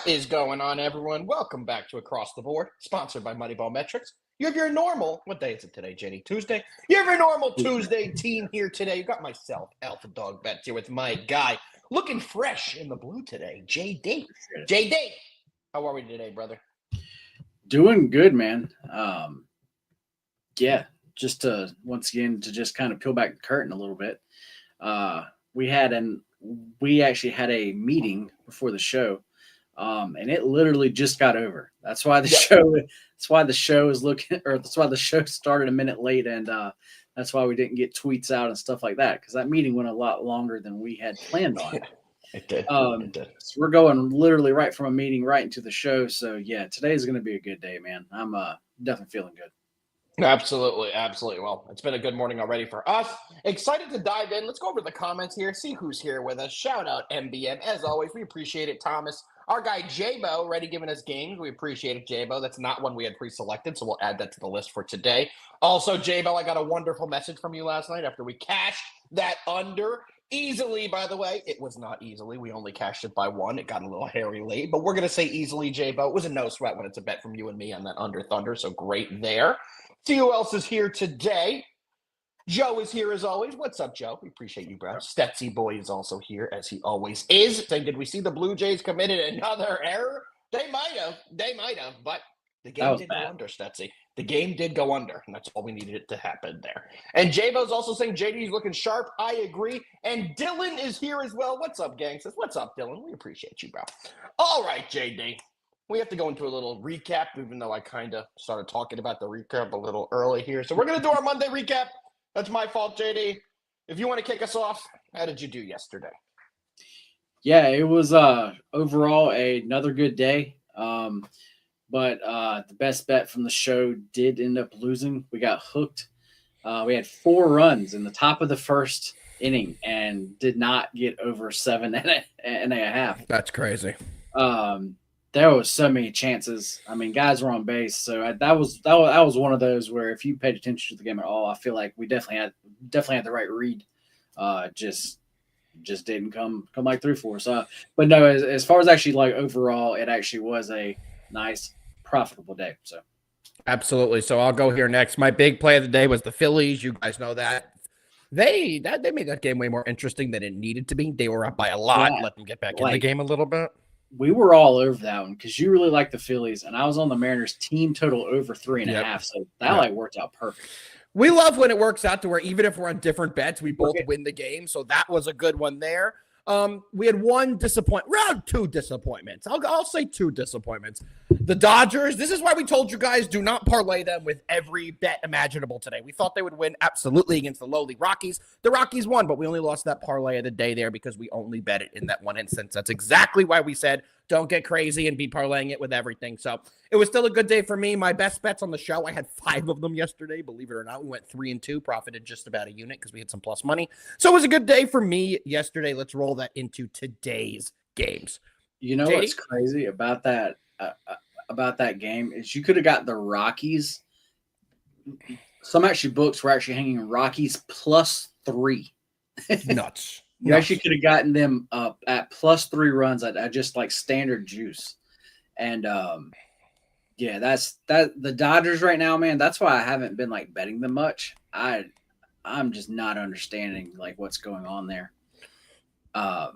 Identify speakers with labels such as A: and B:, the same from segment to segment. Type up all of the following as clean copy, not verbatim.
A: What is going on, everyone? Welcome back to Across the Board, sponsored by MoneyBall Metrics. You have your normal, what day is it today, JD? Tuesday? You have your normal Tuesday team here today. You got myself, AlphaDog Bets, here with my guy, looking fresh in the blue today, JD. JD, how are we today, brother?
B: Doing good, man. Just to once again to just kind of peel back the curtain a little bit. We actually had a meeting before the show, and it literally just got over. That's why the show is looking, or that's why the show started a minute late, and that's why we didn't get tweets out and stuff like that, because that meeting went a lot longer than we had planned on.
A: It did.
B: So we're going literally right from a meeting right into the show. So yeah, today is going to be a good day, man. I'm definitely feeling good.
A: Absolutely. Well, it's been a good morning already for us. Excited to dive in. Let's go over the comments here, see who's here with us. Shout out MBM. As always, we appreciate it, Thomas. Our guy J-Bo already giving us games. We appreciate it, J-Bo. That's not one we had pre-selected, so we'll add that to the list for today. Also, J-Bo, I got a wonderful message from you last night after we cashed that under. Easily, by the way. It was not easily. We only cashed it by one. It got a little hairy late, but we're going to say easily, J-Bo. It was a no sweat when it's a bet from you and me on that under Thunder, so great there. See who else is here today. Joe is here as always. What's up, Joe? We appreciate you, bro. Stetsy Boy is also here, as he always is. Saying, did we see the Blue Jays committed another error? They might have, but the game did go under, Stetsy. The game did go under, and that's all we needed it to happen there. And J-Bo's also saying JD's looking sharp. I agree. And Dylan is here as well. What's up, gang? Says, what's up, Dylan? We appreciate you, bro. All right, JD. We have to go into a little recap, even though I kind of started talking about the recap a little early here. So we're going to do our Monday recap. That's my fault, JD. If you want to kick us off, how did you do yesterday?
B: Yeah, it was overall another good day. But the best bet from the show did end up losing. We got hooked. We had 4 runs in the top of the first inning and did not get over 7.5.
A: That's crazy.
B: There was so many chances. I mean, guys were on base, so that was one of those where if you paid attention to the game at all, I feel like we definitely had the right read. Just didn't come like through for us. But no, as far as actually like overall, it actually was a nice, profitable day. So
A: absolutely. So I'll go here next. My big play of the day was the Phillies. You guys know that. They made that game way more interesting than it needed to be. They were up by a lot. Yeah. Let them get back in the game a little bit.
B: We were all over that one because you really like the Phillies, and I was on the Mariners team total over 3.5. So that worked out perfect.
A: We love when it works out to where even if we're on different bets, we both win the game. So that was a good one there. We had round 2 disappointments. I'll say 2 disappointments. The Dodgers, this is why we told you guys do not parlay them with every bet imaginable today. We thought they would win absolutely against the lowly Rockies. The Rockies won, but we only lost that parlay of the day there because we only bet it in that one instance. That's exactly why we said don't get crazy and be parlaying it with everything. So it was still a good day for me. My best bets on the show, I had 5 of them yesterday. Believe it or not, we went 3 and 2, profited just about a unit because we had some plus money. So it was a good day for me yesterday. Let's roll that into today's games.
B: You know what's crazy about that game is you could have got the Rockies. Some books were actually hanging Rockies +3.
A: Nuts.
B: You actually could have gotten them up at +3 runs at just like standard juice. And that's the Dodgers right now, man. That's why I haven't been like betting them much. I'm just not understanding like what's going on there. But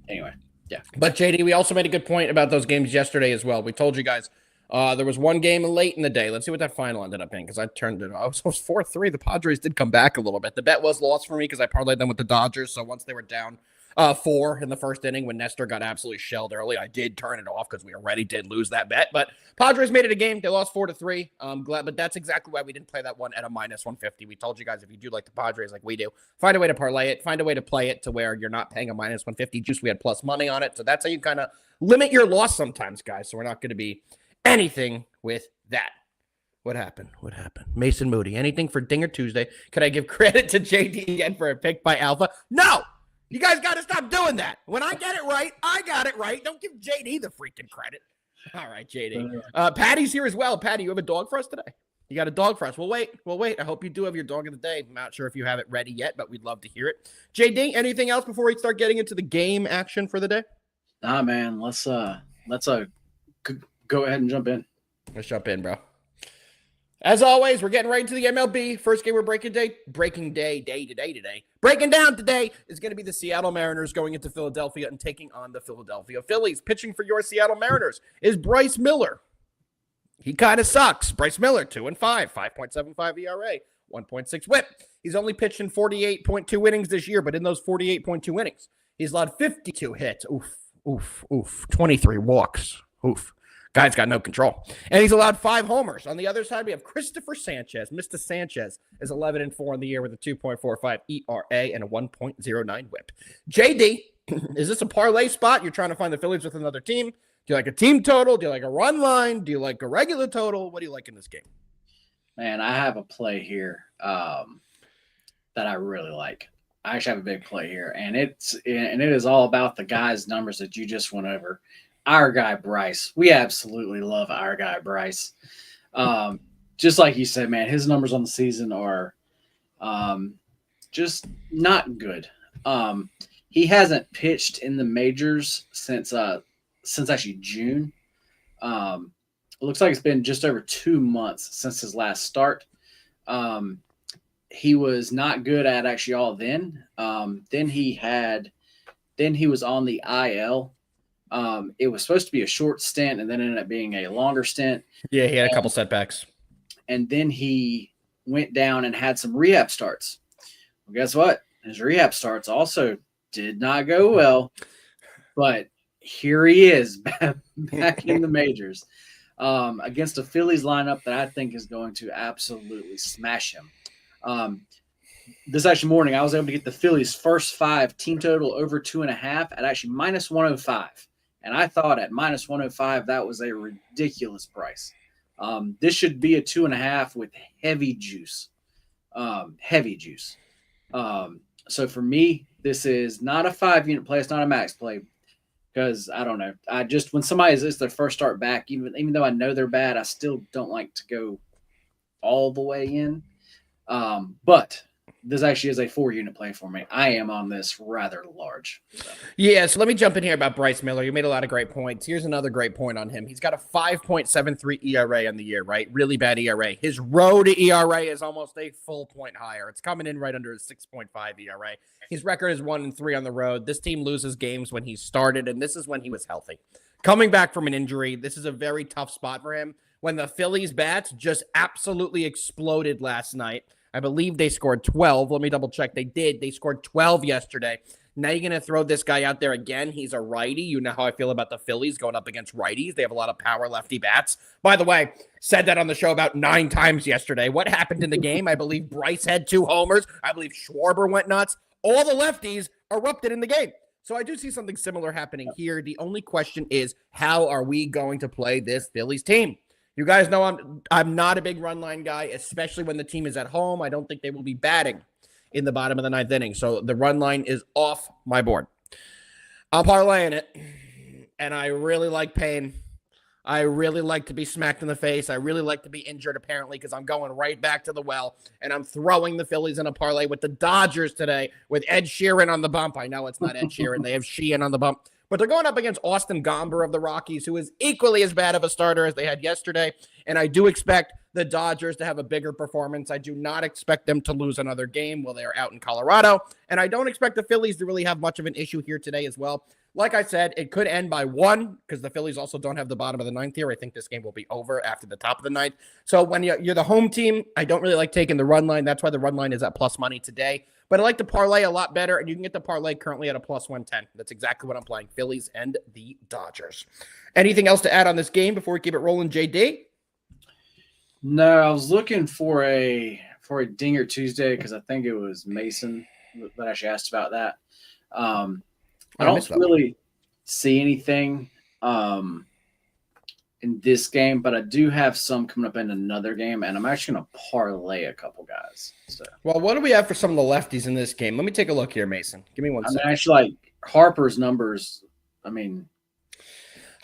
B: anyway, yeah.
A: But JD, we also made a good point about those games yesterday as well. We told you guys there was one game late in the day. Let's see what that final ended up being because I turned it off. It was 4-3. The Padres did come back a little bit. The bet was lost for me because I parlayed them with the Dodgers. So once they were down 4 in the first inning when Nestor got absolutely shelled early, I did turn it off because we already did lose that bet. But Padres made it a game. They lost 4-3. I'm glad, but that's exactly why we didn't play that one at a -150. We told you guys if you do like the Padres like we do, find a way to parlay it, find a way to play it to where you're not paying a -150 juice. We had plus money on it. So that's how you kind of limit your loss sometimes, guys. So we're not going to be anything with that. What happened? Mason Moody. Anything for Dinger Tuesday? Could I give credit to JD again for a pick by Alpha? No! You guys got to stop doing that. When I get it right, I got it right. Don't give JD the freaking credit. All right, JD. Patty's here as well. Patty, you have a dog for us today? You got a dog for us. We'll wait. I hope you do have your dog of the day. I'm not sure if you have it ready yet, but we'd love to hear it. JD, anything else before we start getting into the game action for the day?
B: Nah, man. Let's go ahead and jump in.
A: Let's jump in, bro. As always, we're getting right into the MLB. First game we're breaking today is going to be the Seattle Mariners going into Philadelphia and taking on the Philadelphia Phillies. Pitching for your Seattle Mariners is Bryce Miller. He kind of sucks. Bryce Miller, 2-5, 5.75 ERA, 1.6 WHIP. He's only pitched in 48.2 innings this year, but in those 48.2 innings, he's allowed 52 hits. Oof. 23 walks. Oof. Guy's got no control. And he's allowed 5 homers. On the other side, we have Christopher Sanchez. Mr. Sanchez is 11-4 in the year with a 2.45 ERA and a 1.09 WHIP. JD, is this a parlay spot? You're trying to find the Phillies with another team? Do you like a team total? Do you like a run line? Do you like a regular total? What do you like in this game?
B: Man, I have a play here that I really like. I actually have a big play here, and it is all about the guys' numbers that you just went over. Our guy, Bryce. We absolutely love our guy, Bryce. Just like you said, man, his numbers on the season are just not good. He hasn't pitched in the majors since actually June. It looks like it's been just over 2 months since his last start. He was not good at actually all then. Then he was on the IL. It was supposed to be a short stint and then ended up being a longer stint.
A: Yeah, he had a couple setbacks.
B: And then he went down and had some rehab starts. Well, guess what? His rehab starts also did not go well. But here he is back in the majors against a Phillies lineup that I think is going to absolutely smash him. This actually morning, I was able to get the Phillies' first 5 team total over 2.5 at actually minus 105. And I thought at minus 105, that was a ridiculous price. This should be a 2.5 with heavy juice. So for me, this is not a 5-unit play. It's not a max play because I don't know. When somebody is their first start back, even though I know they're bad, I still don't like to go all the way in. But this actually is a 4-unit play for me. I am on this rather large. So.
A: Yeah, so let me jump in here about Bryce Miller. You made a lot of great points. Here's another great point on him. He's got a 5.73 ERA on the year, right? Really bad ERA. His road ERA is almost a full point higher. It's coming in right under his 6.5 ERA. His record is 1-3 on the road. This team loses games when he started, and this is when he was healthy. Coming back from an injury, this is a very tough spot for him. When the Phillies bats just absolutely exploded last night, I believe they scored 12. Let me double check. They did. They scored 12 yesterday. Now you're going to throw this guy out there again. He's a righty. You know how I feel about the Phillies going up against righties. They have a lot of power lefty bats. By the way, said that on the show about 9 times yesterday. What happened in the game? I believe Bryce had 2 homers. I believe Schwarber went nuts. All the lefties erupted in the game. So I do see something similar happening here. The only question is, how are we going to play this Phillies team? You guys know I'm not a big run line guy, especially when the team is at home. I don't think they will be batting in the bottom of the 9th inning. So the run line is off my board. I'm parlaying it, and I really like pain. I really like to be smacked in the face. I really like to be injured, apparently, because I'm going right back to the well, and I'm throwing the Phillies in a parlay with the Dodgers today with Ed Sheeran on the bump. I know it's not Ed Sheeran. They have Sheehan on the bump. But they're going up against Austin Gomber of the Rockies, who is equally as bad of a starter as they had yesterday. And I do expect the Dodgers to have a bigger performance. I do not expect them to lose another game while they are out in Colorado. And I don't expect the Phillies to really have much of an issue here today as well. Like I said, it could end by 1 because the Phillies also don't have the bottom of the 9th here. I think this game will be over after the top of the 9th. So when you're the home team, I don't really like taking the run line. That's why the run line is at plus money today. But I like the parlay a lot better, and you can get the parlay currently at a plus 110. That's exactly what I'm playing, Phillies and the Dodgers. Anything else to add on this game before we keep it rolling, JD?
B: No, I was looking for a Dinger Tuesday because I think it was Mason that actually asked about that. I don't really see anything in this game, but I do have some coming up in another game, and I'm actually going to parlay a couple guys. So.
A: Well, what do we have for some of the lefties in this game? Let me take a look here, Mason. Give me one second.
B: Actually, like Harper's numbers,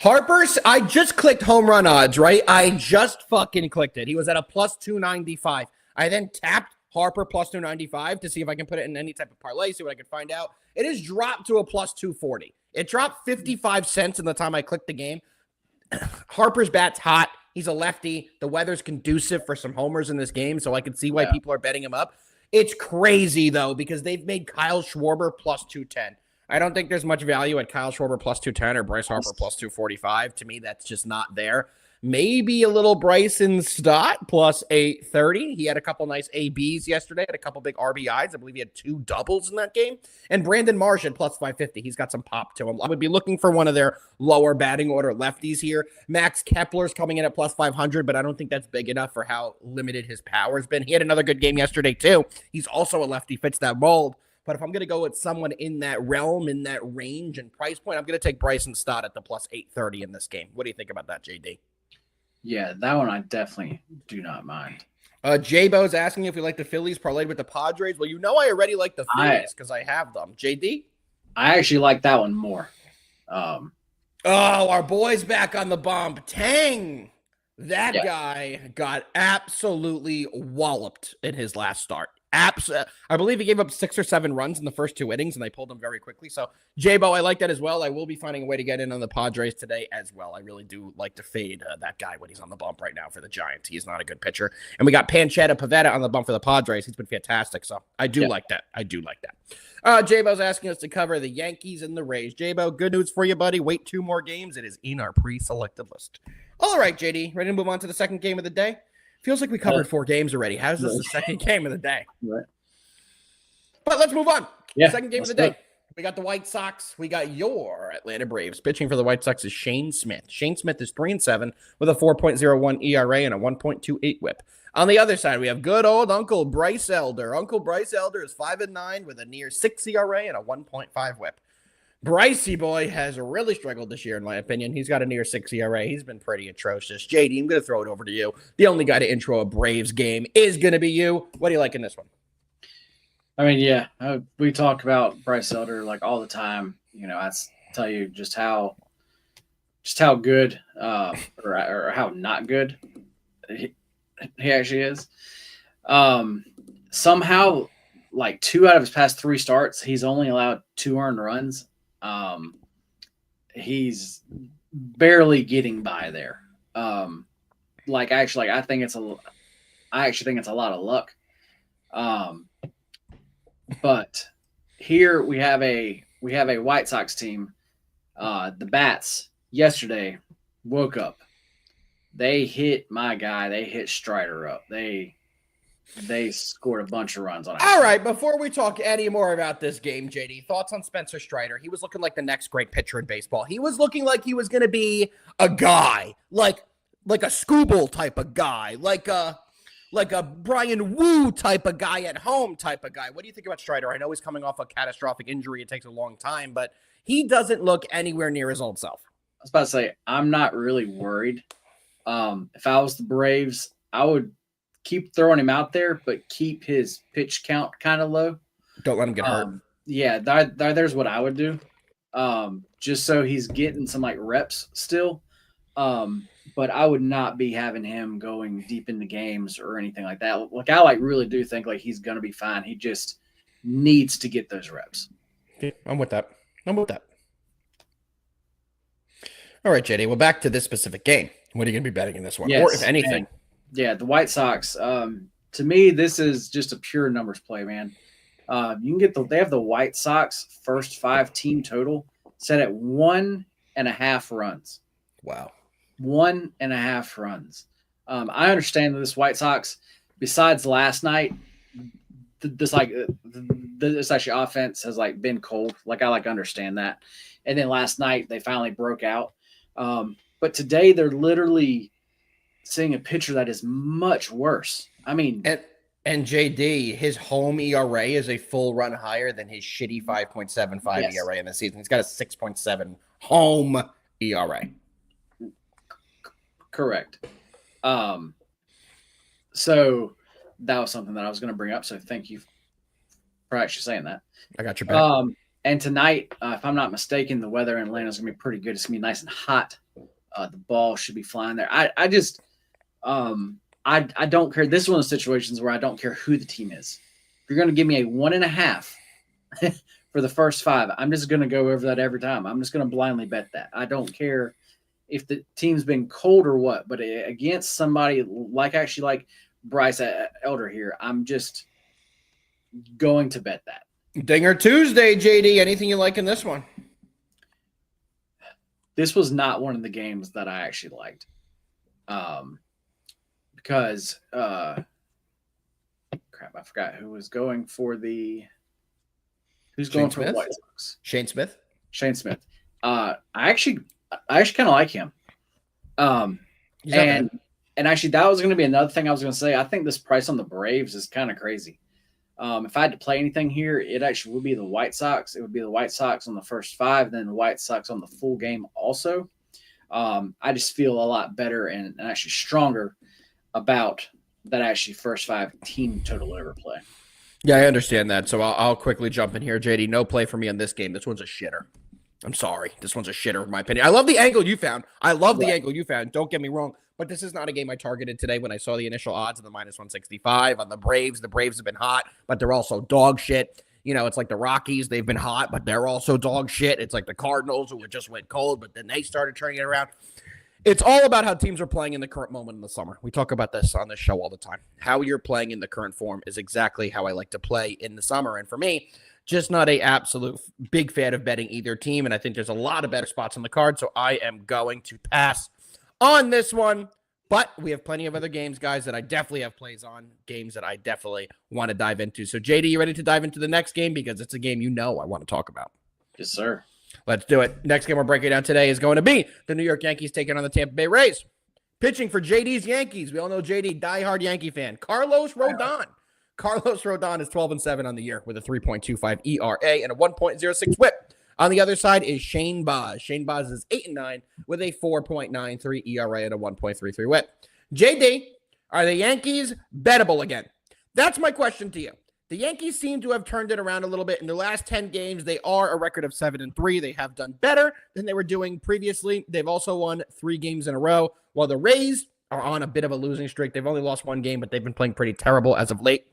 A: Harper's, I just clicked home run odds, right? I just fucking clicked it. He was at a plus 295. I then tapped Harper plus 295 to see if I can put it in any type of parlay, see what I could find out. It has dropped to a plus 240. It dropped 55 cents in the time I clicked the game. Harper's bat's hot. He's a lefty. The weather's conducive for some homers in this game, so I can see why people are betting him up. It's crazy, though, because they've made Kyle Schwarber plus 210. I don't think there's much value at Kyle Schwarber plus 210 or Bryce Harper plus 245. To me, that's just not there. Maybe a little Bryson Stott plus 830. He had a couple nice ABs yesterday, had a couple big RBIs. I believe he had 2 doubles in that game. And Brandon Martian plus 550. He's got some pop to him. I would be looking for one of their lower batting order lefties here. Max Kepler's coming in at plus 500, but I don't think that's big enough for how limited his power's been. He had another good game yesterday, too. He's also a lefty, fits that mold. But if I'm going to go with someone in that realm, in that range and price point, I'm going to take Bryson Stott at the plus 830 in this game. What do you think about that, JD?
B: Yeah, that one I definitely do not mind.
A: J-Bo's asking if we like the Phillies parlayed with the Padres. Well, I already like the Phillies because I have them. JD?
B: I actually like that one more.
A: Our boy's back on the bump. Tang! That guy got absolutely walloped in his last start. I believe he gave up 6 or 7 runs in the first 2 innings, and they pulled him very quickly. So, J-Bo, I like that as well. I will be finding a way to get in on the Padres today as well. I really do like to fade that guy when he's on the bump right now for the Giants. He's not a good pitcher. And we got Panchetta Pivetta on the bump for the Padres. He's been fantastic. So, I do like that. I do like that. J-Bo's asking us to cover the Yankees and the Rays. J-Bo, good news for you, buddy. Wait 2 more games. It is in our pre-selected list. All right, JD, ready to move on to the second game of the day? Feels like we covered 4 games already. How's this the second game of the day?
B: Right.
A: But let's move on.
B: Yeah,
A: second game of the day. We got the White Sox. We got your Atlanta Braves. Pitching for the White Sox is Shane Smith. Shane Smith is 3-7 with a 4.01 ERA and a 1.28 whip. On the other side, we have good old Uncle Bryce Elder. Uncle Bryce Elder is 5-9 with a near 6 ERA and a 1.5 whip. Brycey boy has really struggled this year, in my opinion. He's got a near 6 ERA. He's been pretty atrocious. JD, I'm going to throw it over to you. The only guy to intro a Braves game is going to be you. What do you like in this one?
B: I mean, yeah, we talk about Bryce Elder like all the time. I tell you just how good or how not good he actually is. Somehow, like 2 out of his past 3 starts, he's only allowed 2 earned runs. He's barely getting by there. I actually think it's a lot of luck. But here we have a White Sox team. The Bats yesterday woke up. They hit my guy. They hit Strider up. They scored a bunch of runs on it.
A: All right, before we talk any more about this game, JD, thoughts on Spencer Strider? He was looking like the next great pitcher in baseball. He was looking like he was going to be a guy, like a Scooble type of guy, like a Brian Wu type of guy at home type of guy. What do you think about Strider? I know he's coming off a catastrophic injury. It takes a long time, but he doesn't look anywhere near his old self.
B: I was about to say, I'm not really worried. If I was the Braves, I would keep throwing him out there, but keep his pitch count kind of low.
A: Don't let him get hurt.
B: Yeah, there's what I would do. Just so he's getting some reps still. But I would not be having him going deep into games or anything like that. I really do think he's going to be fine. He just needs to get those reps.
A: Okay, I'm with that. All right, JD. Well, back to this specific game. What are you going to be betting in this one?
B: Yes,
A: or if anything?
B: Yeah, the White Sox. To me, this is just a pure numbers play, man. You can get they have the White Sox first 5 team total set at 1.5 runs.
A: Wow.
B: 1.5 runs. I understand that this White Sox, besides last night, this actually offense has been cold. I understand that. And then last night they finally broke out. But today they're literally seeing a pitcher that is much worse. I mean,
A: and JD, his home ERA is a full run higher than his shitty 5.75 ERA in the season. He's got a 6.7 home ERA.
B: Correct. So that was something that I was going to bring up. So thank you for actually saying that.
A: I got your back.
B: And tonight, if I'm not mistaken, the weather in Atlanta is going to be pretty good. It's going to be nice and hot. The ball should be flying there. I don't care. This is one of the situations where I don't care who the team is. If you're going to give me a 1.5 for the first 5. I'm just going to go over that every time. I'm just going to blindly bet that. I don't care if the team's been cold or what, but against somebody like Bryce Elder here, I'm just going to bet that.
A: Dinger Tuesday, JD. Anything you like in this one?
B: This was not one of the games that I actually liked. Because crap, I forgot who was going for the going for the White Sox.
A: Shane Smith.
B: I actually kind of like him. And actually that was going to be another thing I was going to say. I think this price on the Braves is kind of crazy. If I had to play anything here, it actually would be the White Sox. It would be the White Sox on the first 5, then the White Sox on the full game also. I just feel a lot better and actually stronger about that actually first 5 team total over play.
A: Yeah, I understand that. So I'll quickly jump in here, JD. No play for me on this game. This one's a shitter. I'm sorry. This one's a shitter, in my opinion. I love the angle you found. Don't get me wrong. But this is not a game I targeted today when I saw the initial odds of the -165 on the Braves. The Braves have been hot, but they're also dog shit. You know, it's like the Rockies. They've been hot, but they're also dog shit. It's like the Cardinals who just went cold, but then they started turning it around. It's all about how teams are playing in the current moment in the summer. We talk about this on this show all the time. How you're playing in the current form is exactly how I like to play in the summer. And for me, just not a absolute big fan of betting either team. And I think there's a lot of better spots on the card. So I am going to pass on this one. But we have plenty of other games, guys, that I definitely have plays on, games that I definitely want to dive into. So, JD, you ready to dive into the next game? Because it's a game I want to talk about.
B: Yes, sir.
A: Let's do it. Next game we're breaking down today is going to be the New York Yankees taking on the Tampa Bay Rays. Pitching for JD's Yankees. We all know JD, diehard Yankee fan. Carlos Rodon. Carlos Rodon is 12-7 on the year with a 3.25 ERA and a 1.06 whip. On the other side is Shane Baz. Shane Baz is 8-9 with a 4.93 ERA and a 1.33 whip. JD, are the Yankees bettable again? That's my question to you. The Yankees seem to have turned it around a little bit. In the last 10 games, they are a record of 7-3. They have done better than they were doing previously. They've also won 3 games in a row, while the Rays are on a bit of a losing streak. They've only lost 1 game, but they've been playing pretty terrible as of late.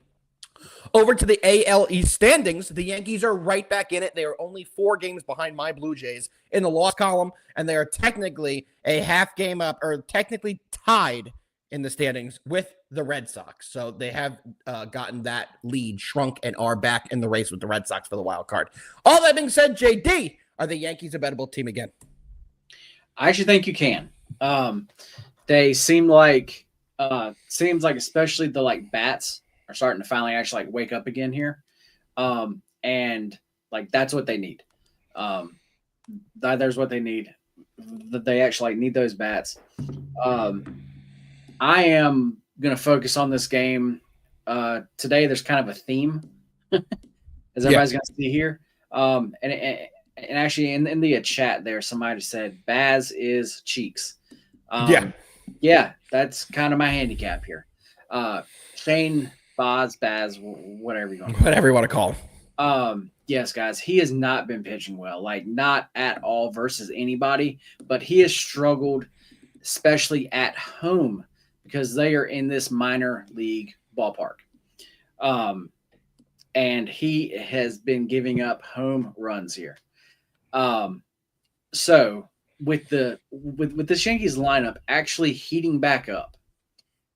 A: Over to the AL East standings, the Yankees are right back in it. They are only 4 games behind my Blue Jays in the loss column, and they are technically a half game up, or technically tied in the standings with the Red Sox. So they have gotten that lead shrunk and are back in the race with the Red Sox for the wild card. All that being said, JD, are the Yankees a bettable team again?
B: I actually think you can. They seem like especially the bats are starting to finally actually wake up again here. And that's what they need. There's what they need. They actually need those bats. I am going to focus on this game. Today there's kind of a theme as everybody's going to see here. And actually in the chat there, somebody said Baz is cheeks. Yeah, that's kind of my handicap here. Shane Baz, whatever you want
A: to call him.
B: Yes, guys, he has not been pitching well, not at all versus anybody, but he has struggled, especially at home, because they are in this minor league ballpark. And he has been giving up home runs here. So with this Yankees lineup actually heating back up,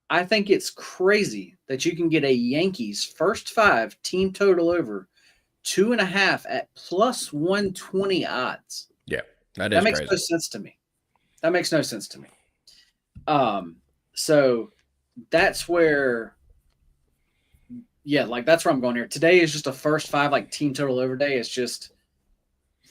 B: I think it's crazy that you can get a Yankees first 5 team total over 2.5 at plus 120 odds.
A: Yeah, that
B: makes crazy. No sense to me. That makes no sense to me. So that's where, that's where I'm going here. Today is just a first 5 team total over day. It's just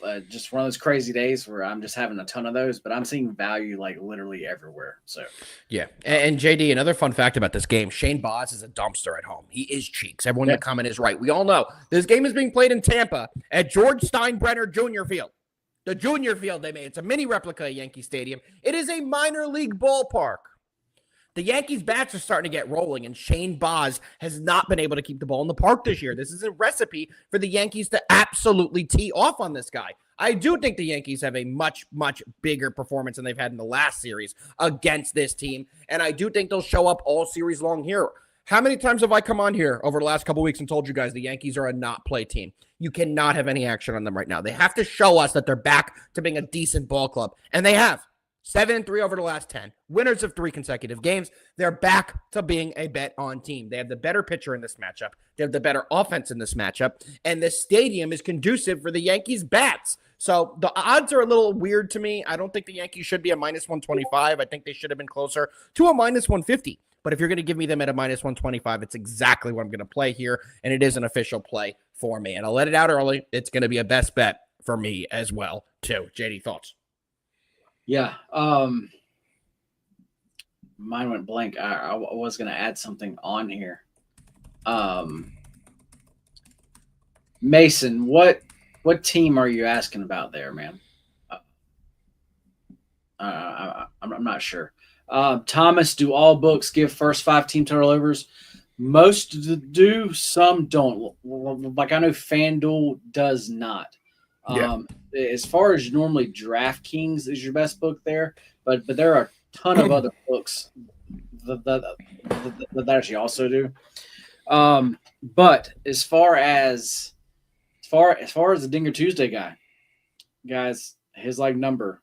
B: one of those crazy days where I'm just having a ton of those, but I'm seeing value literally everywhere. So
A: yeah. And JD, another fun fact about this game, Shane Baz is a dumpster at home. He is cheeks. Everyone in the comment is right. We all know this game is being played in Tampa at George Steinbrenner Jr. Field. The junior field they made. It's a mini replica of Yankee Stadium. It is a minor league ballpark. The Yankees bats are starting to get rolling, and Shane Baz has not been able to keep the ball in the park this year. This is a recipe for the Yankees to absolutely tee off on this guy. I do think the Yankees have a much, much bigger performance than they've had in the last series against this team, and I do think they'll show up all series long here. How many times have I come on here over the last couple weeks and told you guys the Yankees are a not play team? You cannot have any action on them right now. They have to show us that they're back to being a decent ball club. And they have. 7-3 over the last 10. Winners of 3 consecutive games. They're back to being a bet-on team. They have the better pitcher in this matchup. They have the better offense in this matchup. And the stadium is conducive for the Yankees' bats. So the odds are a little weird to me. I don't think the Yankees should be a minus 125. I think they should have been closer to a minus 150. But if you're going to give me them at a minus 125, it's exactly what I'm going to play here. And it is an official play for me. And I'll let it out early. It's going to be a best bet for me as well, too. JD, thoughts?
B: Yeah. Mine went blank. I was going to add something on here. Mason, what team are you asking about there, man? I'm not sure. Thomas, do all books give first 5 team total overs? Most do, some don't. Like I know FanDuel does not. As far as normally DraftKings is your best book there, but there are a ton of other books that actually also do. But as far as the Dinger Tuesday guys, his number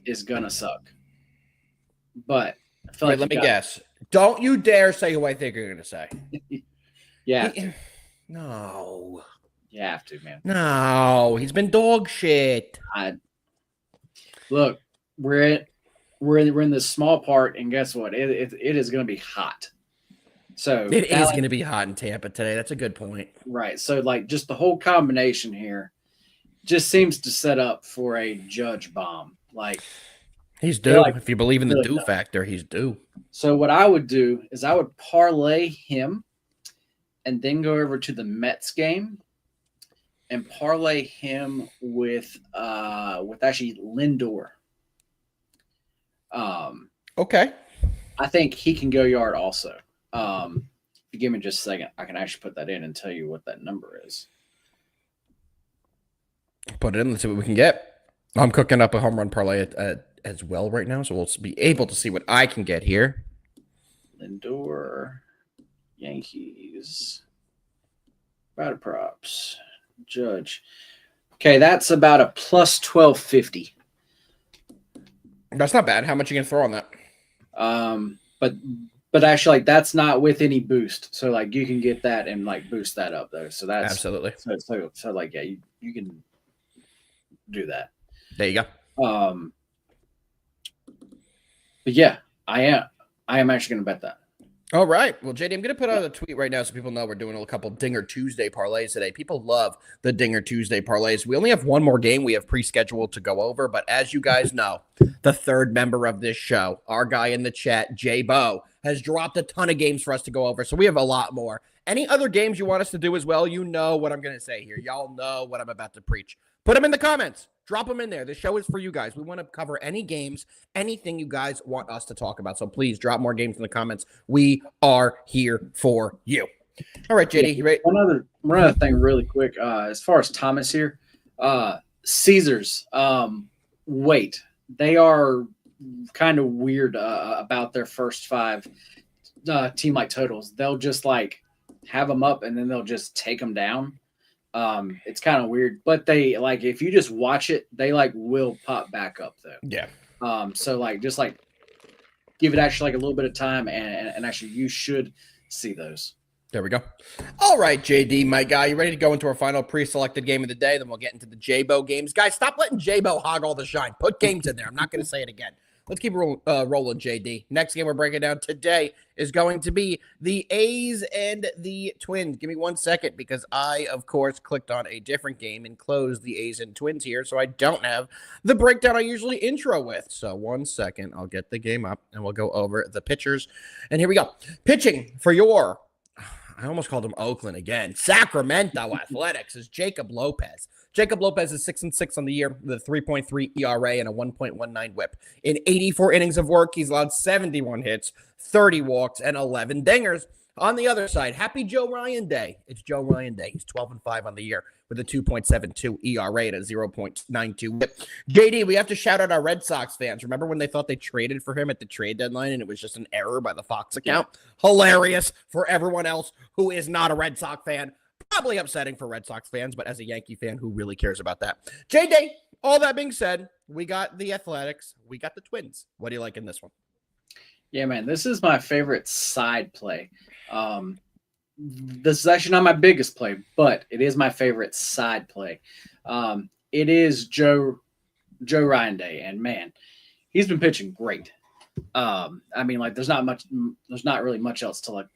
B: is gonna suck. But I feel
A: let me guess. Don't you dare say who I think you're gonna say.
B: Yeah.
A: No.
B: You have to, man.
A: No, he's been dog shit.
B: Look, we're in this small part, and guess what? It is going to be hot. So
A: it is going to be hot in Tampa today. That's a good point.
B: Right. So just the whole combination here just seems to set up for a Judge bomb.
A: He's due. If you believe in the due factor, he's due.
B: So what I would do is I would parlay him, and then go over to the Mets game and parlay him with actually Lindor.
A: Okay.
B: I think he can go yard also. If you give me just a second, I can actually put that in and tell you what that number is.
A: Put it in. Let's see what we can get. I'm cooking up a home run parlay as well right now, so we'll be able to see what I can get here.
B: Lindor, Yankees, batter props. Judge. Okay, that's about a plus 1250.
A: That's not bad. How much you can throw on that?
B: But actually, that's not with any boost. So you can get that and boost that up though. So that's
A: absolutely.
B: So yeah, you can do that.
A: There you go.
B: But yeah, I am actually going to bet that.
A: All right. Well, JD, I'm going to put out a tweet right now so people know we're doing a couple Dinger Tuesday parlays today. People love the Dinger Tuesday parlays. We only have one more game we have pre-scheduled to go over, but as you guys know, the third member of this show, our guy in the chat, J-Bo, has dropped a ton of games for us to go over, so we have a lot more. Any other games you want us to do as well, you know what I'm going to say here. Y'all know what I'm about to preach. Put them in the comments. Drop them in there. The show is for you guys. We want to cover any games, anything you guys want us to talk about. So please drop more games in the comments. We are here for you. All right, JD, you ready?
B: One other thing really quick. As far as Thomas here, Caesars, wait. They are kind of weird about their first 5 team totals. They'll just have them up and then they'll just take them down. It's kind of weird, but they if you just watch it, they will pop back up though.
A: Yeah.
B: So just give it actually a little bit of time and actually you should see those.
A: There we go. All right, JD, my guy, you ready to go into our final pre-selected game of the day? Then we'll get into the J-Bo games. Guys, stop letting J-Bo hog all the shine. Put games in there. I'm not going to say it again. Let's keep rolling, JD. Next game we're breaking down today is going to be the A's and the Twins. Give me 1 second because I, of course, clicked on a different game and closed the A's and Twins here, so I don't have the breakdown I usually intro with. So 1 second, I'll get the game up, and we'll go over the pitchers. And here we go. Pitching for your, I almost called him Oakland again, Sacramento Athletics is Jacob Lopez. Jacob Lopez is 6-6 on the year with a 3.3 ERA and a 1.19 whip. In 84 innings of work, he's allowed 71 hits, 30 walks, and 11 dingers. On the other side, happy Joe Ryan Day. It's Joe Ryan Day. He's 12-5 on the year with a 2.72 ERA and a 0.92 whip. JD, we have to shout out our Red Sox fans. Remember when they thought they traded for him at the trade deadline and it was just an error by the Fox account? Yeah. Hilarious for everyone else who is not a Red Sox fan. Probably upsetting for Red Sox fans, but as a Yankee fan, who really cares about that? JD, all that being said, we got the Athletics. We got the Twins. What do you like in this one?
B: Yeah, man, this is my favorite side play. This is actually not my biggest play, but it is my favorite side play. It is Joe Ryan Day, and man, he's been pitching great. I mean, like, there's not really much else to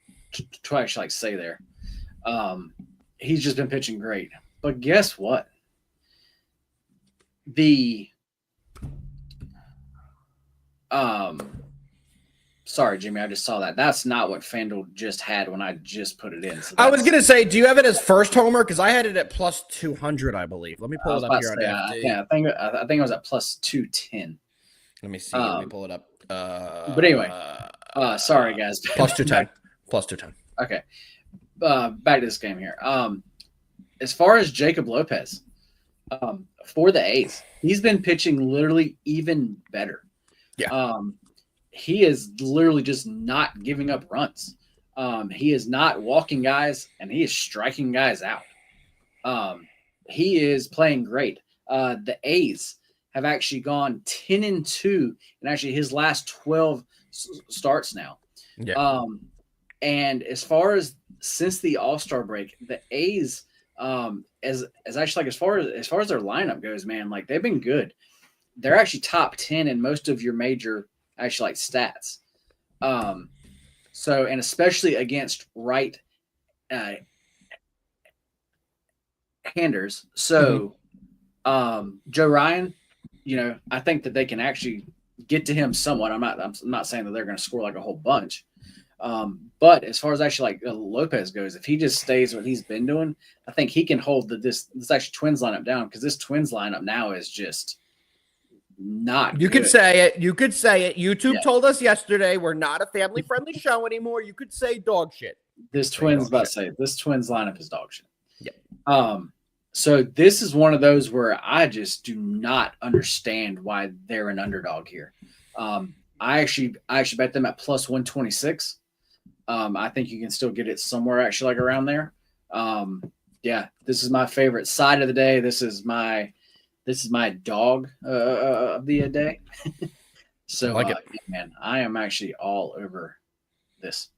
B: actually say there. He's just been pitching great. But guess what? Sorry, Jimmy, I just saw that. That's not what FanDuel just had when I just put it in. So
A: I was going to say, do you have it as first homer? Because I had it at plus 200, I believe. Let me pull it up here on FD.
B: Yeah, I think I was at plus 210.
A: Let me see. Let me pull it up.
B: But anyway, sorry, guys.
A: Plus 210. Plus 210.
B: Okay. Back to this game here. As far as Jacob Lopez, for the A's, he's been pitching literally even better.
A: Yeah.
B: He is literally just not giving up runs. He is not walking guys, and he is striking guys out. He is playing great. The A's have actually gone 10-2 in actually his last 12 starts now.
A: Yeah.
B: And as far as since the All-Star break, the A's as actually, like, as far as their lineup goes, man, like, they've been good. They're actually top 10 in most of your major actually like stats. So, and especially against right handers. So, Joe Ryan, I think that they can actually get to him somewhat. I'm not saying that they're going to score like a whole bunch. But as far as actually like Lopez goes, if he just stays what he's been doing, I think he can hold this actually Twins lineup down, because this Twins lineup now is just not
A: you
B: good.
A: Could say it. You could say it. YouTube told us yesterday we're not a family-friendly show anymore. You could say dog shit.
B: This Twins lineup is dog shit.
A: Yep.
B: So this is one of those where I just do not understand why they're an underdog here. I actually bet them at plus 126. I think you can still get it somewhere actually like around there. Yeah, this is my favorite side of the day. This is my dog of the day. So
A: I like it.
B: Man, I am actually all over this.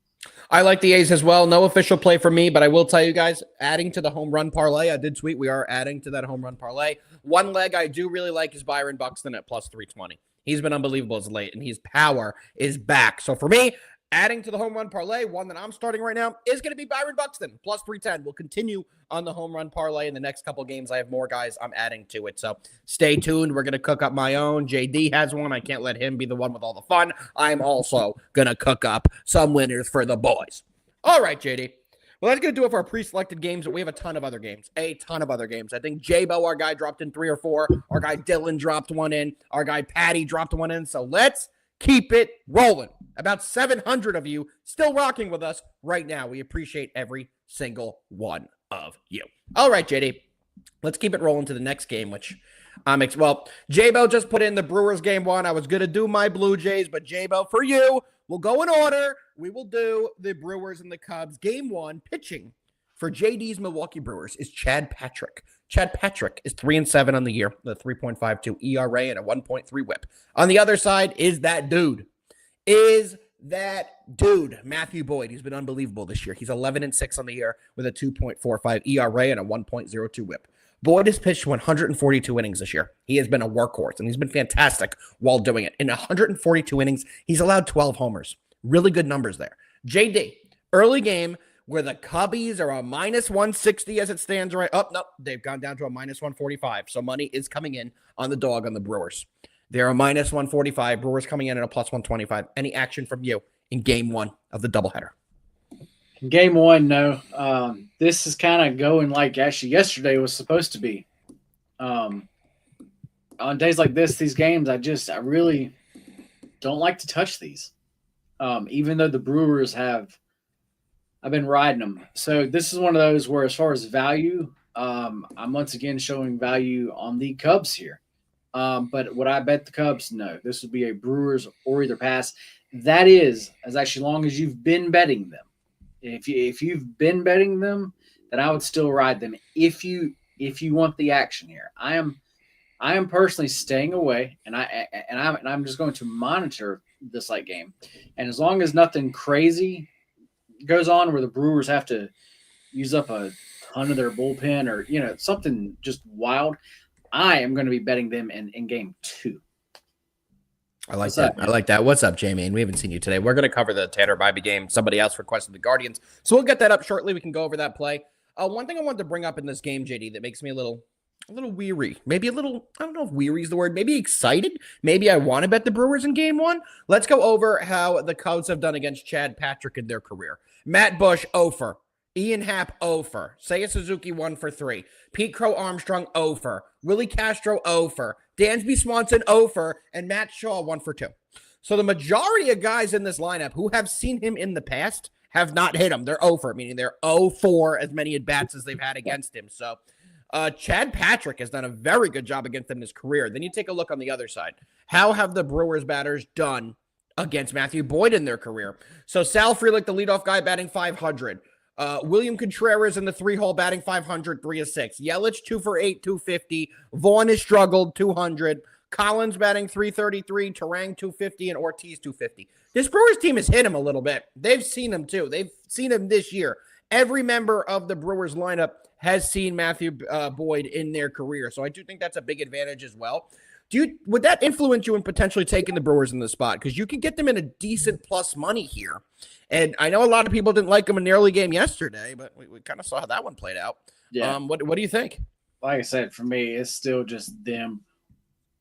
A: I like the A's as well. No official play for me, but I will tell you guys, adding to the home run parlay, I did tweet we are adding to that home run parlay. One leg I do really like is Byron Buxton at plus 320. He's been unbelievable as late, and his power is back. So for me, adding to the home run parlay, one that I'm starting right now is going to be Byron Buxton, plus 310. We'll continue on the home run parlay in the next couple games. I have more guys I'm adding to it. So stay tuned. We're going to cook up my own. JD has one. I can't let him be the one with all the fun. I'm also going to cook up some winners for the boys. All right, JD. Well, that's going to do it for our pre-selected games, but we have a ton of other games. I think J-Bo, our guy, dropped in 3 or 4. Our guy Dylan dropped one in. Our guy Patty dropped one in. So let's keep it rolling. About 700 of you still rocking with us right now. We appreciate every single one of you. All right, JD. Let's keep it rolling to the next game, which J-Bo just put in the Brewers game 1. I was going to do my Blue Jays, but J-Bo, for you, we'll go in order. We will do the Brewers and the Cubs. Game 1, pitching for JD's Milwaukee Brewers is Chad Patrick. Chad Patrick is 3-7 on the year, with a 3.52 ERA and a 1.3 whip. On the other side is that dude. Matthew Boyd. He's been unbelievable this year. He's 11-6 on the year with a 2.45 ERA and a 1.02 whip. Boyd has pitched 142 innings this year. He has been a workhorse, and he's been fantastic while doing it. In 142 innings, he's allowed 12 homers. Really good numbers there. JD, early game where the Cubbies are a minus 160 as it stands right up. Nope, they've gone down to a minus 145. So money is coming in on the dog on the Brewers. They're a minus 145. Brewers coming in at a plus 125. Any action from you in game 1 of the doubleheader?
B: Game 1, no. This is kind of going like actually yesterday was supposed to be. On days like this, these games, I really don't like to touch these. Even though the Brewers have I've been riding them. So this is one of those where, as far as value, I'm once again showing value on the Cubs here. But would I bet the Cubs? No. This would be a Brewers or either pass. That is as long as you've been betting them. If you've been betting them, then I would still ride them. If you want the action here, I am personally staying away, and I'm just going to monitor this late game. And as long as nothing crazy goes on where the Brewers have to use up a ton of their bullpen or something just wild, I am going to be betting them in game 2.
C: I like that. I like that. What's up, Jamie? We haven't seen you today. We're going to cover the Tanner Bybee game. Somebody else requested the Guardians, so we'll get that up shortly. We can go over that play. One thing I wanted to bring up in this game, JD, that makes me a little weary. Maybe a little, I don't know if weary is the word. Maybe excited. Maybe I want to bet the Brewers in game 1. Let's go over how the Cubs have done against Chad Patrick in their career. Matt Bush, 0 for. Ian Happ, 0 for. Seiya Suzuki, 1 for 3. Pete Crow Armstrong, 0 for. Willie Castro, 0 for. Dansby Swanson, 0 for. And Matt Shaw, 1 for 2. So the majority of guys in this lineup who have seen him in the past have not hit him. They're 0 for, meaning they're 0 for as many at-bats as they've had against him. So Chad Patrick has done a very good job against them in his career. Then you take a look on the other side. How have the Brewers batters done against Matthew Boyd in their career? So Sal Frelick, the leadoff guy, batting .500. William Contreras in the 3-hole batting .500, 3-6. Yelich 2 for 8, 250. Vaughn has struggled, 200. Collins batting .333, Terang 250, and Ortiz 250. This Brewers team has hit him a little bit. They've seen him too. They've seen him this year. Every member of the Brewers lineup has seen Matthew Boyd in their career, so I do think that's a big advantage as well. Would that influence you in potentially taking the Brewers in the spot? Because you can get them in a decent plus money here. And I know a lot of people didn't like them in the early game yesterday, but we kind of saw how that one played out.
B: Yeah.
C: What do you think?
B: Like I said, for me, it's still just them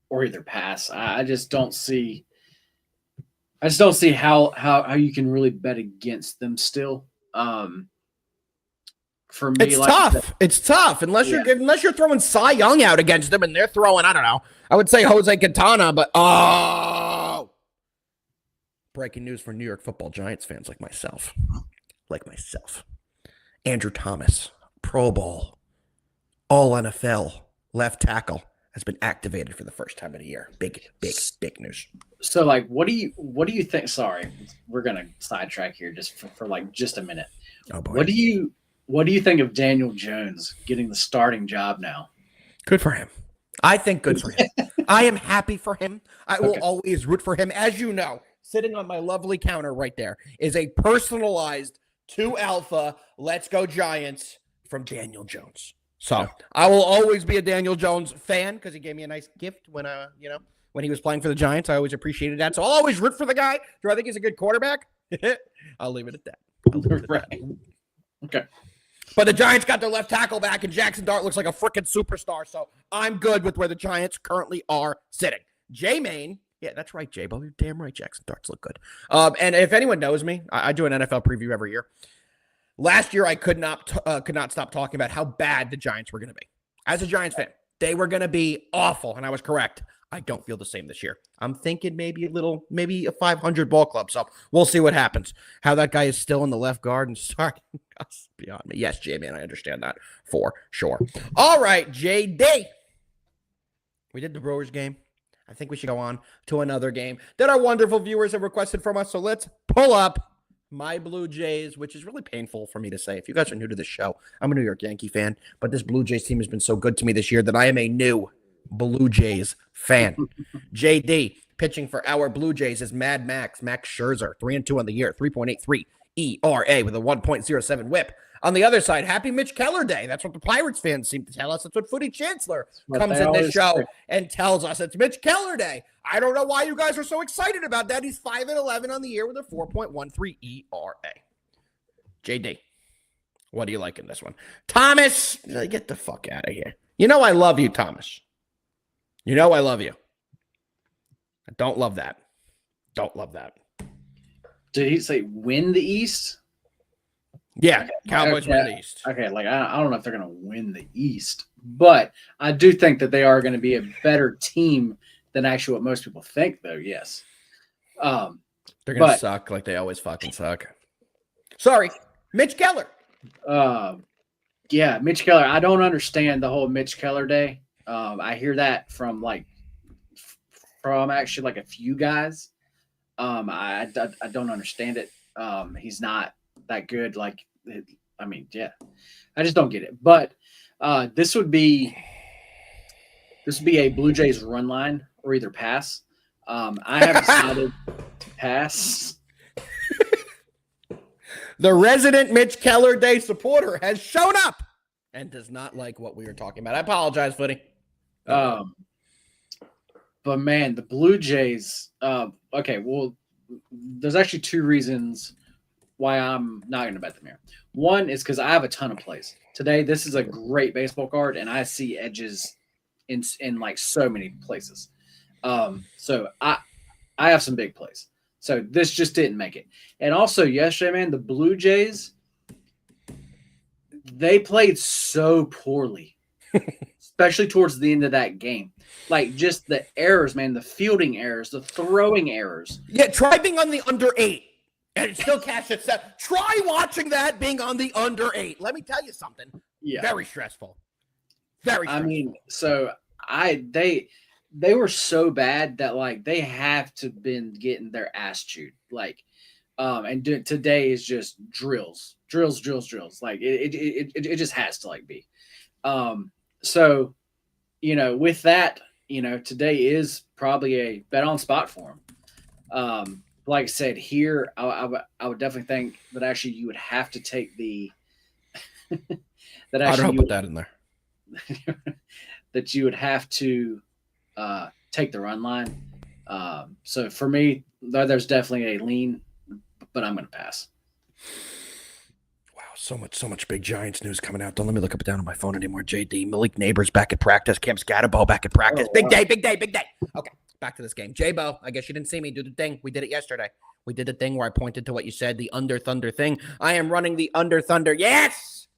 B: or either pass. I just don't see how you can really bet against them still. For me,
C: it's tough. It's tough unless you're throwing Cy Young out against them and they're throwing, I don't know, I would say Jose Quintana, but breaking news for New York Football Giants fans like myself. Andrew Thomas, Pro Bowl, All NFL left tackle, has been activated for the first time in a year. Big news.
B: So, what do you think? Sorry, we're gonna sidetrack here just for just a minute.
C: Oh boy.
B: What do you think of Daniel Jones getting the starting job now?
C: Good for him. I think good for him. I am happy for him. I will always root for him. As you know, sitting on my lovely counter right there is a personalized 2 Alpha Let's Go Giants from Daniel Jones. So I will always be a Daniel Jones fan because he gave me a nice gift when he was playing for the Giants. I always appreciated that. So I'll always root for the guy. Do I think he's a good quarterback? I'll leave it at that.
B: Okay.
C: But the Giants got their left tackle back, and Jackson Dart looks like a freaking superstar. So I'm good with where the Giants currently are sitting. J-Main. Yeah, that's right, J-Bo. You're damn right. Jackson Darts look good. And if anyone knows me, I do an NFL preview every year. Last year, I could not stop talking about how bad the Giants were going to be. As a Giants fan, they were going to be awful, and I was correct. I don't feel the same this year. I'm thinking maybe a 500 ball club. So we'll see what happens. How that guy is still in the left guard and starting beyond me. Yes, J-Man, I understand that for sure. All right, JD. We did the Brewers game. I think we should go on to another game that our wonderful viewers have requested from us. So let's pull up my Blue Jays, which is really painful for me to say. If you guys are new to the show, I'm a New York Yankee fan, but this Blue Jays team has been so good to me this year that I am a new Blue Jays fan. JD pitching for our Blue Jays is Max Scherzer, 3-2 on the year, 3.83 ERA with a 1.07 whip. On the other side, happy Mitch Keller Day. That's what the Pirates fans seem to tell us. That's what Footy Chancellor comes in this show and tells us. It's Mitch Keller Day. I don't know why you guys are so excited about that. He's 5-11 on the year with a 4.13 ERA. JD, what do you like in this one? Thomas, get the fuck out of here. You know I love you, Thomas. You know I love you. I don't love that. Don't love that.
B: Did he say win the East?
C: Yeah, Cowboys win the East.
B: Okay, I don't know if they're going to win the East, but I do think that they are going to be a better team than actually what most people think, though, yes.
C: They're going to suck like they always fucking suck. Sorry. Mitch Keller.
B: Yeah, Mitch Keller. I don't understand the whole Mitch Keller day. I hear that from actually like a few guys. I don't understand it. He's not that good. Yeah, I just don't get it. But this would be a Blue Jays run line or either pass. I have decided to pass.
C: The resident Mitch Keller Day supporter has shown up and does not like what we are talking about. I apologize, Footy.
B: But man, the Blue Jays. Okay, well, there's actually two reasons why I'm not going to bet them here. One is because I have a ton of plays today. This is a great baseball card, and I see edges in like so many places. So I have some big plays. So this just didn't make it. And also yesterday, man, the Blue Jays, they played so poorly, especially towards the end of that game. Like just the errors, man, the fielding errors, the throwing errors.
C: Yeah, try being on the under 8 and still cash it. Try watching that being on the under 8. Let me tell you something.
B: Yeah.
C: Very stressful. Very stressful.
B: I mean, so they were so bad that like they have to been getting their ass chewed. Like, today is just drills. Like it just has to like be. So, with that, today is probably a bet on spot for him. Like I said, here I would definitely think that actually you would have to take the that actually
C: I'd put that in there.
B: that you would have to take the run line. So for me, there's definitely a lean, but I'm going to pass.
C: Wow, so much big Giants news coming out. Don't let me look up and down on my phone anymore. JD, Malik Neighbors back at practice. Cam Scatterbo back at practice. Big day. Okay, back to this game. J-Bo, I guess you didn't see me do the thing. We did it yesterday. We did the thing where I pointed to what you said, the under Thunder thing. I am running the under Thunder. Yes!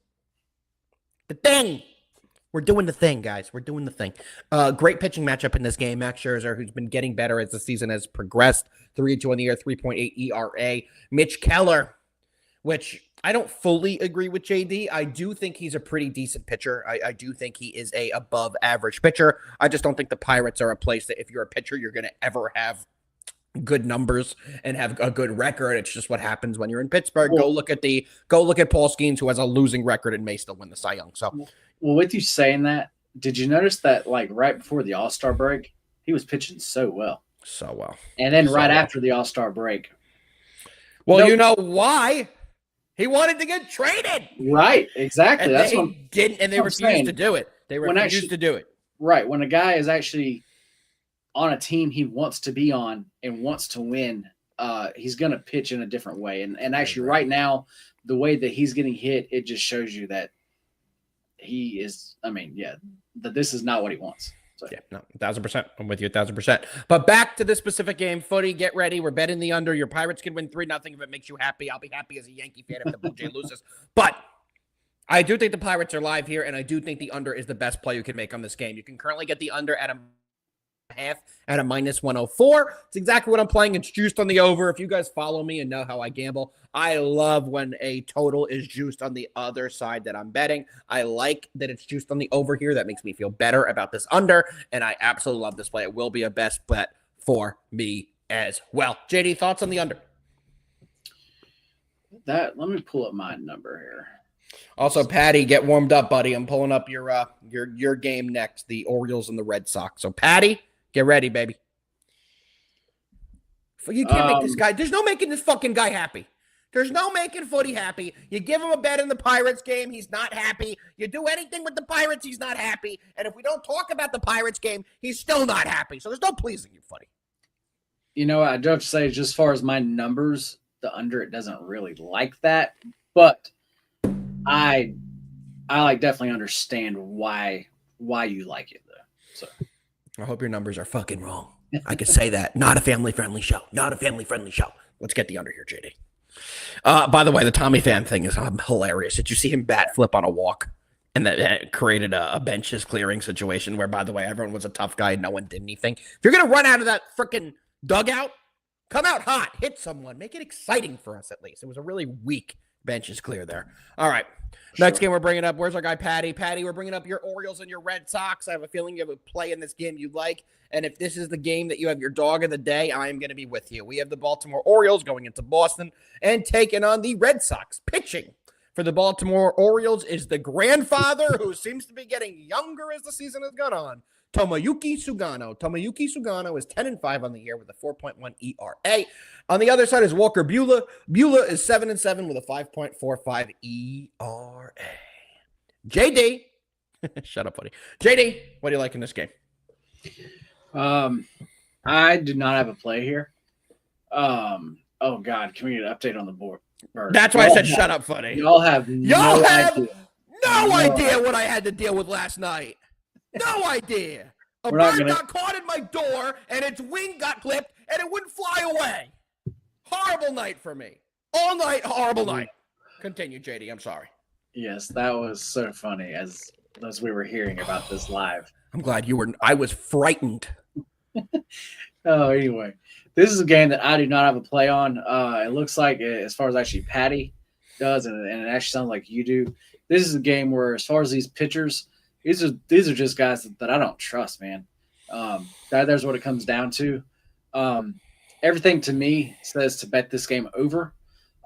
C: The thing. We're doing the thing, guys. We're doing the thing. Great pitching matchup in this game. Max Scherzer, who's been getting better as the season has progressed. 3.2 on the year, 3.8 ERA. Mitch Keller, which I don't fully agree with JD. I do think he's a pretty decent pitcher. I do think he is a above average pitcher. I just don't think the Pirates are a place that if you're a pitcher, you're going to ever have good numbers and have a good record. It's just what happens when you're in Pittsburgh. Go look at Paul Skeens, who has a losing record and may still win the Cy Young. So,
B: well, with you saying that, did you notice that like right before the All-Star break, he was pitching so well, and then after the All-Star break,
C: well, you know why? He wanted to get traded.
B: Right, exactly.
C: And
B: that's
C: they
B: what
C: didn't, and they refused to do it. They refused to do it.
B: Right, when a guy is actually on a team he wants to be on and wants to win, he's going to pitch in a different way. And actually right now, the way that he's getting hit, it just shows you that he is, that this is not what he wants. So.
C: Yeah, no, 1,000%. I'm with you 1,000%. But back to this specific game, Footy, get ready. We're betting the under. Your Pirates can win 3-0 if it makes you happy. I'll be happy as a Yankee fan if the Blue Jay loses. But I do think the Pirates are live here, and I do think the under is the best play you can make on this game. You can currently get the under at a half at a -104. It's exactly what I'm playing. It's juiced on the over. If you guys follow me and know how I gamble, I love when a total is juiced on the other side that I'm betting. I like that it's juiced on the over here. That makes me feel better about this under, and I absolutely love this play. It will be a best bet for me as well. JD, thoughts on the under?
B: Let me pull up my number here.
C: Also, Patty, get warmed up, buddy. I'm pulling up your game next, the Orioles and the Red Sox. So, Patty, get ready, baby. You can't make this guy. There's no making this fucking guy happy. There's no making Footy happy. You give him a bet in the Pirates game, he's not happy. You do anything with the Pirates, he's not happy. And if we don't talk about the Pirates game, he's still not happy. So there's no pleasing you, Footy.
B: I do have to say, just as far as my numbers, the under, it doesn't really like that. But I definitely understand why you like it, though. So
C: I hope your numbers are fucking wrong. I could say that. Not a family-friendly show. Not a family-friendly show. Let's get the under here, JD. By the way, the Tommy Pham thing is hilarious. Did you see him bat flip on a walk? And that created a benches clearing situation where, by the way, everyone was a tough guy and no one did anything. If you're going to run out of that freaking dugout, come out hot, hit someone, make it exciting for us at least. It was a really weak Bench is clear there. All right. Next game we're bringing up, where's our guy Patty? Patty, we're bringing up your Orioles and your Red Sox. I have a feeling you have a play in this game you like. And if this is the game that you have your dog of the day, I am going to be with you. We have the Baltimore Orioles going into Boston and taking on the Red Sox. Pitching for the Baltimore Orioles is the grandfather who seems to be getting younger as the season has gone on, Tomoyuki Sugano. Tomoyuki Sugano is 10-5 on the year with a 4.1 ERA. On the other side is Walker Buehler. Buehler is 7-7 with a 5.45 ERA. JD. Shut up, buddy. JD, what do you like in this game?
B: I do not have a play here. Oh God, can we get an update on the board?
C: That's why I said shut up, funny.
B: Y'all have no
C: idea what I had to deal with last night. No idea. A bird got caught in my door, and its wing got clipped, and it wouldn't fly away. Horrible night for me. All night, horrible night. Continue, JD. I'm sorry.
B: Yes, that was so funny as we were hearing about this live.
C: I'm glad you were. I was frightened.
B: Oh, anyway. This is a game that I do not have a play on. It looks like, as far as actually Patty does, and it actually sounds like you do, this is a game where, as far as these pitchers, these are just guys that I don't trust, man. There's what it comes down to. Everything to me says to bet this game over.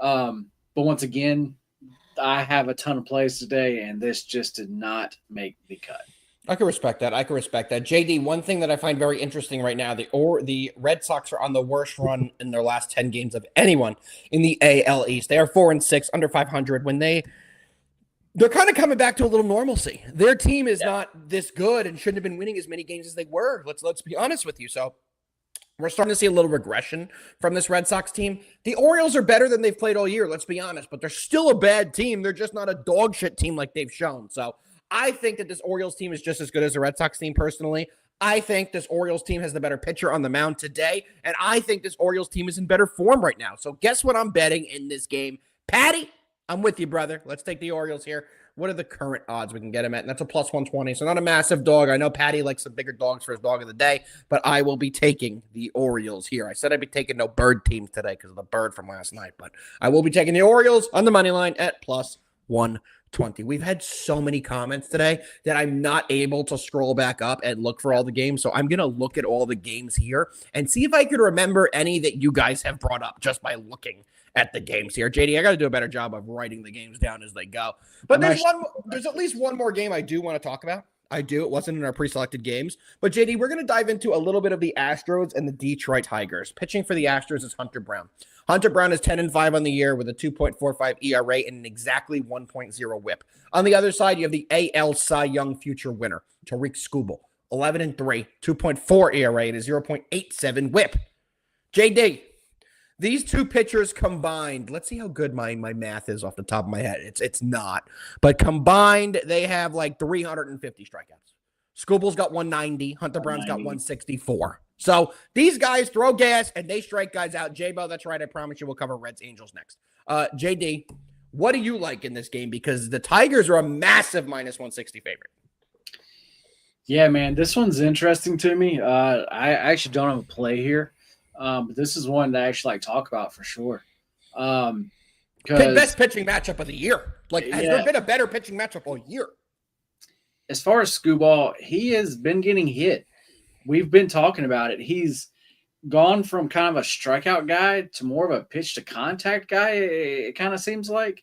B: But once again, I have a ton of plays today, and this just did not make the cut.
C: I can respect that. JD, one thing that I find very interesting right now, the Red Sox are on the worst run in their last 10 games of anyone in the AL East. They are 4-6, under 500. When they're kind of coming back to a little normalcy. Their team is not this good and shouldn't have been winning as many games as they were. Let's be honest with you. So we're starting to see a little regression from this Red Sox team. The Orioles are better than they've played all year, let's be honest, but they're still a bad team. They're just not a dog shit team like they've shown. So I think that this Orioles team is just as good as the Red Sox team personally. I think this Orioles team has the better pitcher on the mound today, and I think this Orioles team is in better form right now. So guess what I'm betting in this game? Patty, I'm with you, brother. Let's take the Orioles here. What are the current odds we can get him at? And that's a plus 120, so not a massive dog. I know Patty likes some bigger dogs for his dog of the day, but I will be taking the Orioles here. I said I'd be taking no bird teams today because of the bird from last night, but I will be taking the Orioles on the money line at plus 120. We've had so many comments today that I'm not able to scroll back up and look for all the games, so I'm going to look at all the games here and see if I could remember any that you guys have brought up just by looking at the games here. JD, I got to do a better job of writing the games down as they go. But there's at least one more game I do want to talk about. I do. It wasn't in our pre-selected games. But, JD, we're going to dive into a little bit of the Astros and the Detroit Tigers. Pitching for the Astros is Hunter Brown. Hunter Brown is 10-5 on the year with a 2.45 ERA and an exactly 1.0 whip. On the other side, you have the AL Cy Young future winner, Tariq Skubal, 11-3, 2.4 ERA and a 0.87 whip. JD, these two pitchers combined, let's see how good my math is off the top of my head. It's not. But combined, they have like 350 strikeouts. Skubal's got 190. Hunter Brown's got 164. So these guys throw gas and they strike guys out. J-Bo, that's right. I promise you we'll cover Reds Angels next. JD, what do you like in this game? Because the Tigers are a massive minus 160 favorite.
B: Yeah, man, this one's interesting to me. I actually don't have a play here. But this is one that I actually like talk about for sure.
C: Best pitching matchup of the year. Has there been a better pitching matchup all year?
B: As far as Skubal, he has been getting hit. We've been talking about it. He's gone from kind of a strikeout guy to more of a pitch to contact guy. It kind of seems like.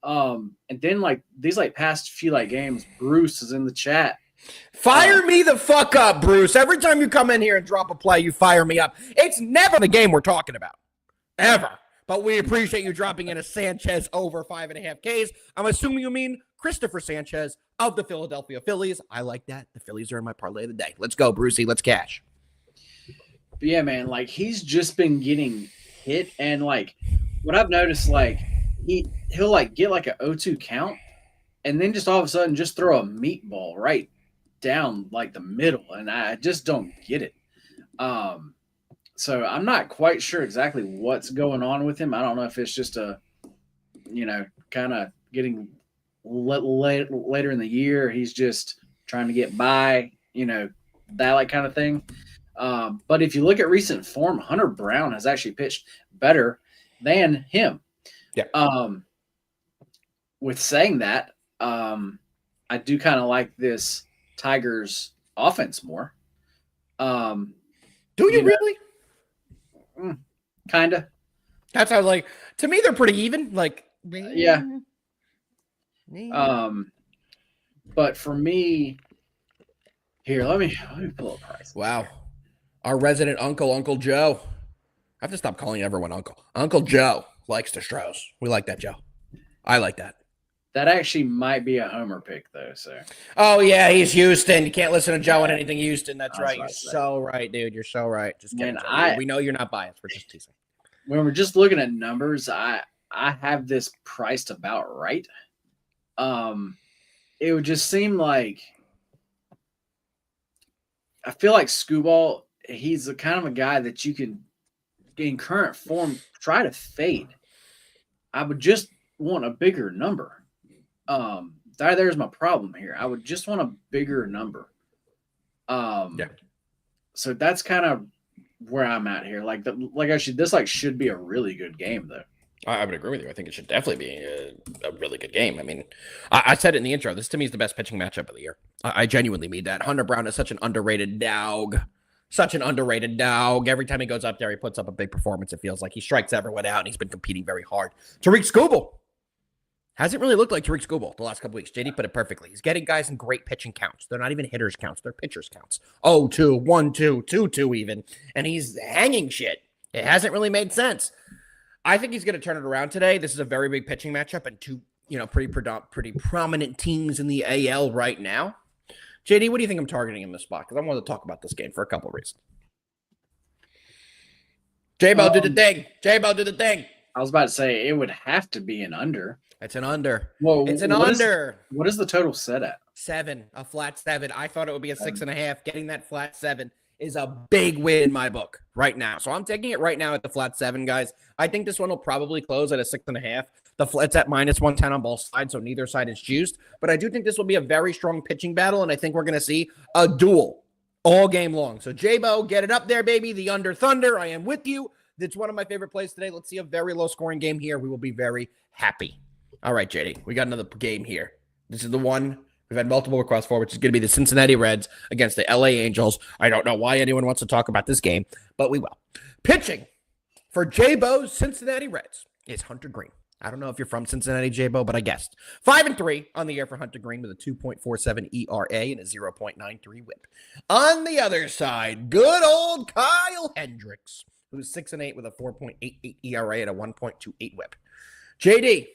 B: And then these past few games, Bruce is in the chat.
C: Fire me the fuck up, Bruce. Every time you come in here and drop a play, you fire me up. It's never the game we're talking about. Ever. But we appreciate you dropping in a Sanchez over 5.5 Ks. I'm assuming you mean Christopher Sanchez of the Philadelphia Phillies. I like that. The Phillies are in my parlay of the day. Let's go, Brucey. Let's cash.
B: But yeah, man, he's just been getting hit. And what I've noticed, he'll get an 0-2 count and then just all of a sudden just throw a meatball right down the middle, and I just don't get it. So I'm not quite sure exactly what's going on with him. I don't know if it's just kind of getting later in the year. He's just trying to get by, that kind of thing. But if you look at recent form, Hunter Brown has actually pitched better than him.
C: Yeah.
B: with saying that, I do kind of like this Tigers offense more.
C: Do you really?
B: Kind of.
C: That's how I was like. To me, they're pretty even. Like,
B: Yeah. But for me, here, let me pull up price.
C: Wow. Our resident Uncle Joe. I have to stop calling everyone Uncle. Uncle Joe likes the Stros. We like that, Joe. I like that.
B: That actually might be a homer pick, though. So.
C: Oh yeah, he's Houston. You can't listen to Joe on anything Houston. That's right. You're so right, dude. You're so right. Just kidding. We know you're not biased. We're just teasing.
B: When we're just looking at numbers, I have this priced about right. It would just seem like I feel like Scooball, he's the kind of a guy that you can, in current form, try to fade. I would just want a bigger number. There's my problem here. I would just want a bigger number.
C: Yeah.
B: So that's kind of where I'm at here. This should be a really good game, though.
C: I would agree with you. I think it should definitely be a really good game. I mean, I said it in the intro. This to me is the best pitching matchup of the year. I genuinely mean that. Hunter Brown is such an underrated dog. Such an underrated dog. Every time he goes up there, he puts up a big performance. It feels like he strikes everyone out, and he's been competing very hard. Tariq Skubal hasn't really looked like Tariq Skubal the last couple weeks. JD put it perfectly. He's getting guys in great pitching counts. They're not even hitters counts. They're pitchers counts. 0-2, 1-2, 2-2 even. And he's hanging shit. It hasn't really made sense. I think he's going to turn it around today. This is a very big pitching matchup and two, pretty prominent teams in the AL right now. JD, what do you think I'm targeting in this spot? Because I want to talk about this game for a couple of reasons. J-Bo did the thing. J-Bo did the thing.
B: I was about to say it would have to be an under.
C: It's an under.
B: Well,
C: it's an under.
B: What is the total set at?
C: 7, a flat 7. I thought it would be a 6.5. Getting that flat 7 is a big win in my book right now. So I'm taking it right now at the flat 7, guys. I think this one will probably close at a 6.5. It's at -110 on both sides, so neither side is juiced. But I do think this will be a very strong pitching battle, and I think we're going to see a duel all game long. So J-Bo, get it up there, baby. The under thunder. I am with you. It's one of my favorite plays today. Let's see a very low-scoring game here. We will be very happy. All right, JD, we got another game here. This is the one we've had multiple requests for, which is going to be the Cincinnati Reds against the LA Angels. I don't know why anyone wants to talk about this game, but we will. Pitching for J-Bo's Cincinnati Reds is Hunter Green. I don't know if you're from Cincinnati, J-Bo, but I guessed. 5-3 on the year for Hunter Green with a 2.47 ERA and a 0.93 whip. On the other side, good old Kyle Hendricks, who's 6-8 with a 4.88 ERA and a 1.28 whip. JD,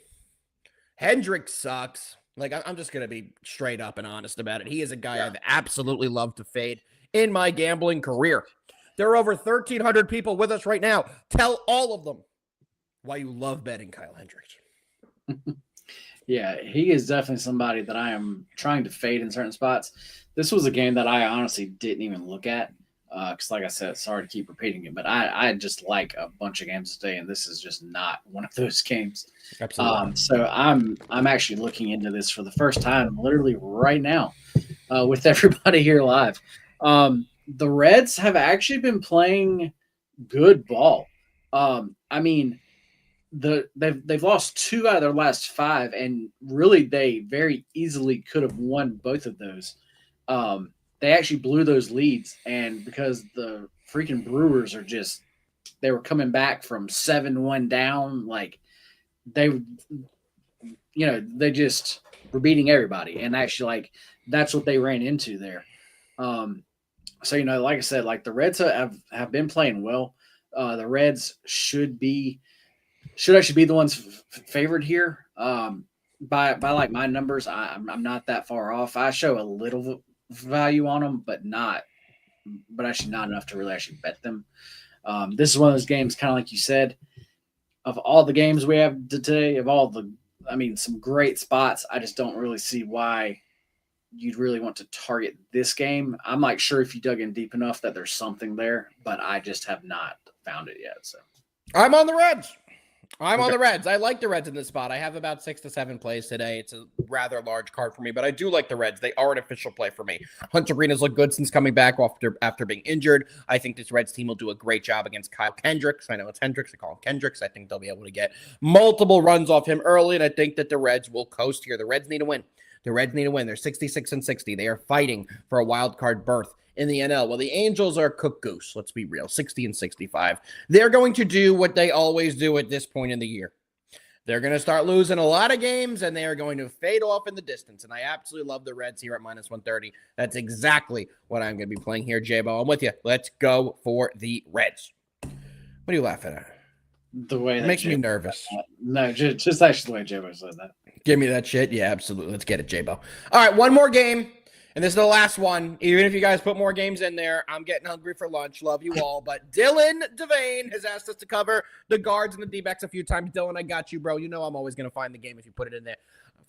C: Hendricks sucks. Like, I'm just going to be straight up and honest about it. He is a guy I've absolutely loved to fade in my gambling career. There are over 1,300 people with us right now. Tell all of them why you love betting Kyle Hendricks.
B: Yeah, he is definitely somebody that I am trying to fade in certain spots. This was a game that I honestly didn't even look at because, like I said, sorry to keep repeating it, but I just like a bunch of games today, and this is just not one of those games.
C: Absolutely.
B: So I'm actually looking into this for the first time, literally right now, with everybody here live. The Reds have actually been playing good ball. I mean, they've lost 2 out of their last 5, and really they very easily could have won both of those. They actually blew those leads, and because the freaking Brewers they were coming back from 7-1 down, like they just were beating everybody, and actually like that's what they ran into there. So like I said, like the Reds have been playing well. The Reds should actually be the ones favored here. By like my numbers, I'm not that far off. I show a little value on them, but actually not enough to really actually bet them. This is one of those games, kind of like you said, of all the games we have today, some great spots. I just don't really see why you'd really want to target this game. I'm like sure if you dug in deep enough that there's something there, but I just have not found it yet. So
C: I'm on the Reds. I'm on the Reds. I like the Reds in this spot. I have about 6 to 7 plays today. It's a rather large card for me, but I do like the Reds. They are an official play for me. Hunter Green has looked good since coming back after being injured. I think this Reds team will do a great job against Kyle Kendricks. I know it's Hendricks. I call him Kendricks. I think they'll be able to get multiple runs off him early, and I think that the Reds will coast here. The Reds need to win. The Reds need to win. They're 66-60. They are fighting for a wild card berth in the NL. Well, the Angels are cooked goose. Let's be real, 60-65. They're going to do what they always do at this point in the year. They're going to start losing a lot of games, and they are going to fade off in the distance. And I absolutely love the Reds here at minus 130. That's exactly what I'm going to be playing here, J-Bo. I'm with you. Let's go for the Reds. What are you laughing at?
B: The way
C: it makes me nervous.
B: No, just actually the way J-Bo said that.
C: Give me that shit. Yeah, absolutely. Let's get it, J-Bo. All right, one more game. And this is the last one. Even if you guys put more games in there, I'm getting hungry for lunch. Love you all. But Dylan Devane has asked us to cover the guards and the D-backs a few times. Dylan, I got you, bro. You know I'm always going to find the game if you put it in there.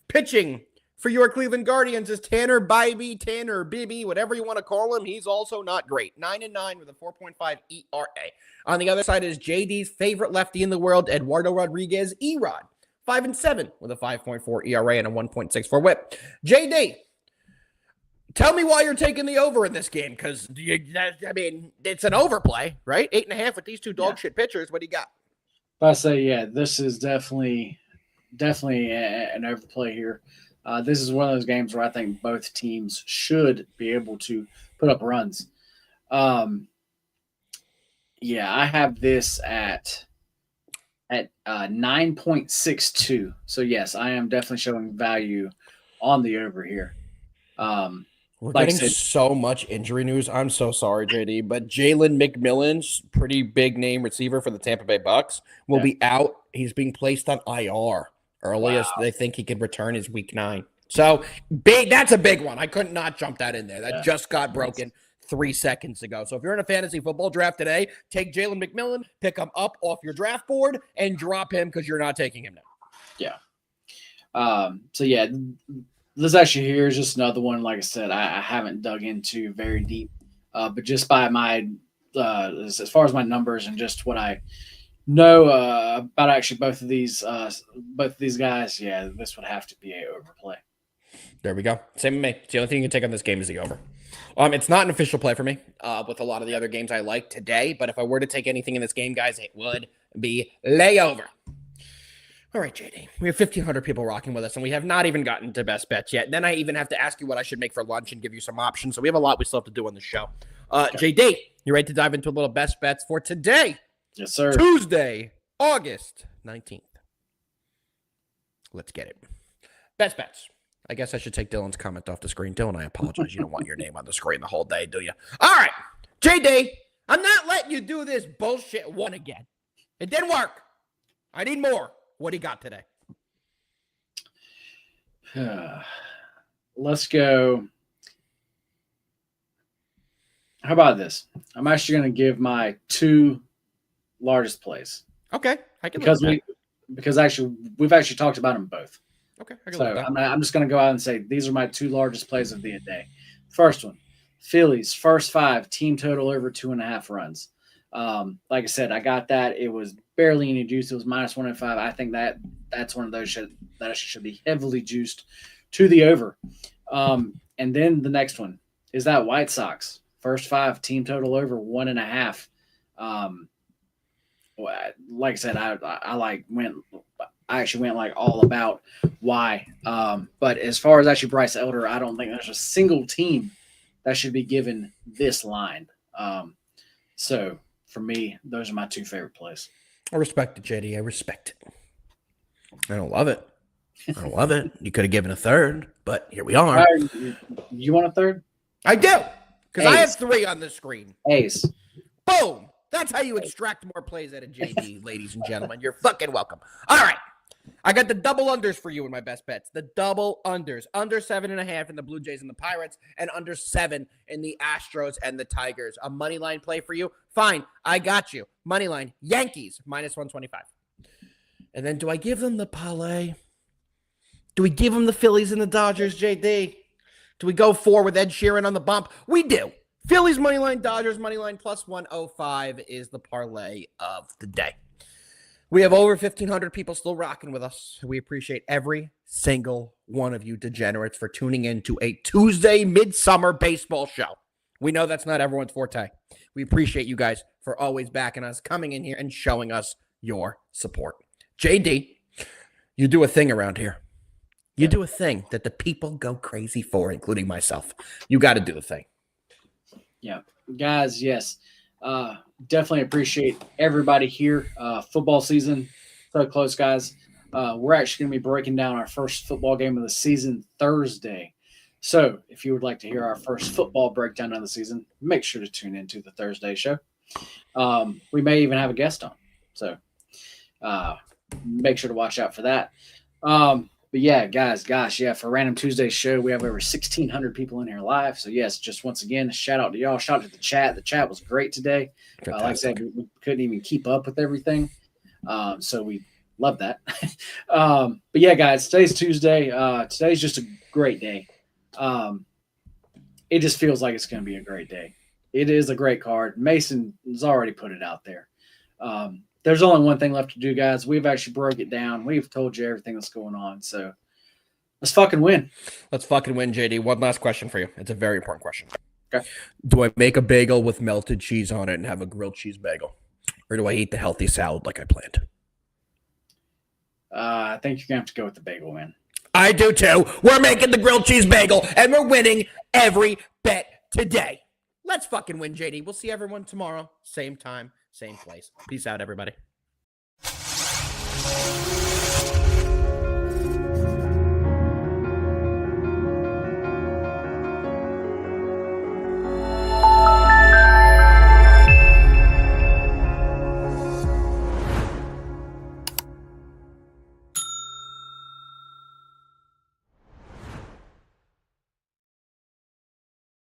C: Pitching for your Cleveland Guardians is Tanner Bibby, whatever you want to call him. He's also not great. 9-9 with a 4.5 ERA. On the other side is JD's favorite lefty in the world, Eduardo Rodriguez, Erod. 5-7 with a 5.4 ERA and a 1.64 whip. JD, tell me why you're taking the over in this game, because, I mean, it's an overplay, right? 8.5 with these two dog shit pitchers. What do you got?
B: I say, yeah, this is definitely an overplay here. This is one of those games where I think both teams should be able to put up runs. Yeah, I have this at 9.62. So, yes, I am definitely showing value on the over here.
C: We're getting so much injury news. I'm so sorry, JD, but Jalen McMillan's pretty big name receiver for the Tampa Bay Bucks will be out. He's being placed on IR. Earliest they think he could return is week 9. So big. That's a big one. I could not jump that in there. That just got broken 3 seconds ago. So if you're in a fantasy football draft today, take Jalen McMillan, pick him up off your draft board, and drop him because you're not taking him now.
B: Yeah. So yeah. This actually here is just another one, like I said, I haven't dug into very deep. But just by my as far as my numbers and just what I know about actually both of these guys, yeah, this would have to be a overplay.
C: There we go. Same with me. It's the only thing you can take on this game is the over. It's not an official play for me with a lot of the other games I like today, but if I were to take anything in this game, guys, it would be layover. All right, JD, we have 1,500 people rocking with us, and we have not even gotten to best bets yet. Then I even have to ask you what I should make for lunch and give you some options. So we have a lot we still have to do on the show. Okay. JD, you ready to dive into a little best bets for today?
B: Yes, sir.
C: Tuesday, August 19th. Let's get it. Best bets. I guess I should take Dylan's comment off the screen. Dylan, I apologize. You don't want your name on the screen the whole day, do you? All right, JD, I'm not letting you do this bullshit one again. It didn't work. I need more. What do you got today?
B: Let's go. How about this? I'm actually going to give my 2 largest plays.
C: Okay, I can
B: because actually we've actually talked about them both.
C: Okay, I can
B: so I'm just going to go out and say these are my 2 largest plays of the day. First one, Phillies first 5 team total over 2.5 runs. Like I said, I got that. It was barely any juice. It was minus 105. I think that's one of those that should be heavily juiced to the over. And then the next one is that White Sox first 5 team total over 1.5. Like I said, I actually went like all about why. But as far as actually Bryce Elder, I don't think there's a single team that should be given this line. So for me, those are my 2 favorite plays.
C: I respect it, JD. I respect it. I don't love it. You could have given a third, but here we are.
B: You want a third?
C: I do, because I have 3 on the screen.
B: Ace.
C: Boom. That's how you extract more plays out of JD, ladies and gentlemen. You're fucking welcome. All right. I got the double unders for you in my best bets. The double unders. Under 7.5 in the Blue Jays and the Pirates, and under 7 in the Astros and the Tigers. A money line play for you? Fine. I got you. Money line. Yankees, minus 125. And then do I give them the parlay? Do we give them the Phillies and the Dodgers, JD? Do we go 4 with Ed Sheeran on the bump? We do. Phillies money line, Dodgers money line, plus 105 is the parlay of the day. We have over 1,500 people still rocking with us. We appreciate every single one of you degenerates for tuning in to a Tuesday midsummer baseball show. We know that's not everyone's forte. We appreciate you guys for always backing us, coming in here and showing us your support. JD, you do a thing around here. You do a thing that the people go crazy for, including myself. You got to do the thing.
B: Yeah, guys, yes. Definitely appreciate everybody here. Football season, so close, guys. We're actually going to be breaking down our first football game of the season Thursday. So if you would like to hear our first football breakdown of the season, make sure to tune into the Thursday show. We may even have a guest on. So make sure to watch out for that. But yeah, guys, for Random Tuesday show, we have over 1,600 people in here live. So yes, just once again, a shout out to y'all. Shout out to the chat. The chat was great today. Like I said, we couldn't even keep up with everything. So we love that. But yeah, guys, today's Tuesday. Today's just a great day. It just feels like it's going to be a great day. It is a great card. Mason has already put it out there. There's only one thing left to do, guys. We've actually broke it down. We've told you everything that's going on. So let's fucking win.
C: Let's fucking win, JD. One last question for you. It's a very important question.
B: Okay.
C: Do I make a bagel with melted cheese on it and have a grilled cheese bagel? Or do I eat the healthy salad like I planned?
B: I think you're going to have to go with the bagel, man.
C: I do too. We're making the grilled cheese bagel, and we're winning every bet today. Let's fucking win, JD. We'll see everyone tomorrow. Same time, same place. Peace out, everybody.